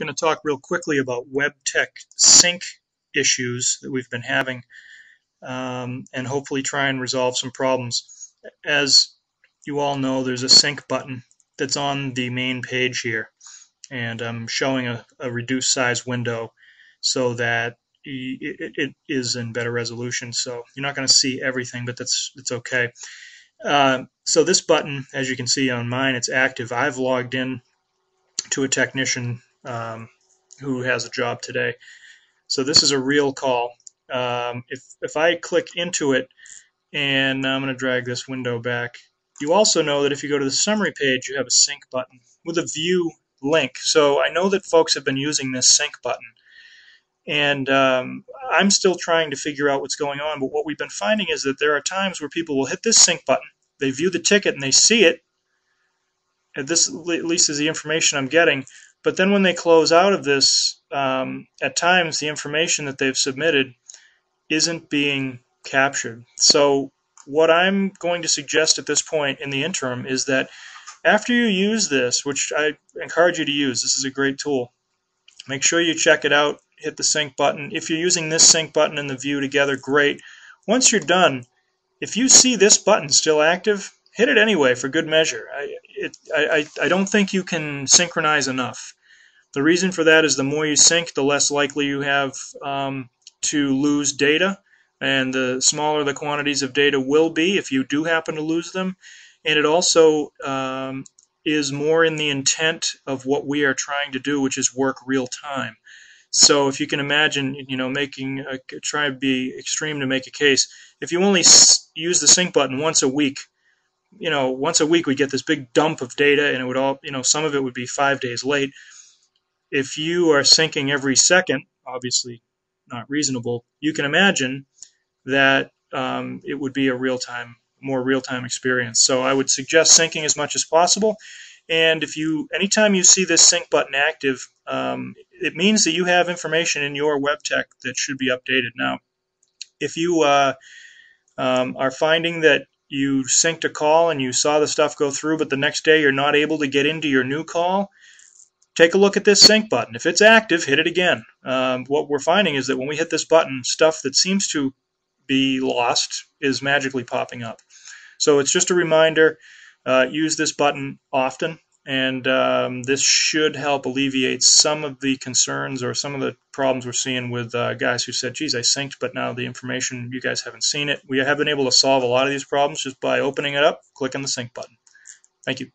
going to talk real quickly about web tech sync issues that we've been having, and hopefully try and resolve some problems. As you all know, there's a sync button that's on the main page here, and I'm showing a reduced size window so that it is in better resolution. So you're not going to see everything, but it's okay. So this button, as you can see on mine, it's active. I've logged in to a technician who has a job today. So this is a real call. If I click into it, and I'm going to drag this window back, you also know that if you go to the summary page, you have a sync button with a view link. So I know that folks have been using this sync button, and I'm still trying to figure out what's going on, but what we've been finding is that there are times where people will hit this sync button, they view the ticket and they see it, and this at least is the information I'm getting, but then when they close out of this, at times the information that they've submitted isn't being captured. So what I'm going to suggest at this point in the interim is that after you use this, which I encourage you to use, this is a great tool, make sure you check it out, hit the sync button. If you're using this sync button and the view together, great. Once you're done, if you see this button still active, hit it anyway for good measure. I don't think you can synchronize enough. The reason for that is the more you sync, the less likely you have to lose data, and the smaller the quantities of data will be if you do happen to lose them. And it also is more in the intent of what we are trying to do, which is work real time. So if you can imagine, try to be extreme to make a case. If you only use the sync button once a week, once a week we get this big dump of data, and it would all, some of it would be 5 days late. If you are syncing every second, obviously not reasonable, you can imagine that it would be a more real-time experience. So I would suggest syncing as much as possible. And anytime you see this sync button active, it means that you have information in your web tech that should be updated. Now, if you are finding that you synced a call and you saw the stuff go through, but the next day you're not able to get into your new call, take a look at this sync button. If it's active, hit it again. What we're finding is that when we hit this button, stuff that seems to be lost is magically popping up. So it's just a reminder, use this button often, and this should help alleviate some of the concerns or some of the problems we're seeing with guys who said, geez, I synced, but now the information, you guys haven't seen it. We have been able to solve a lot of these problems just by opening it up, clicking the sync button. Thank you.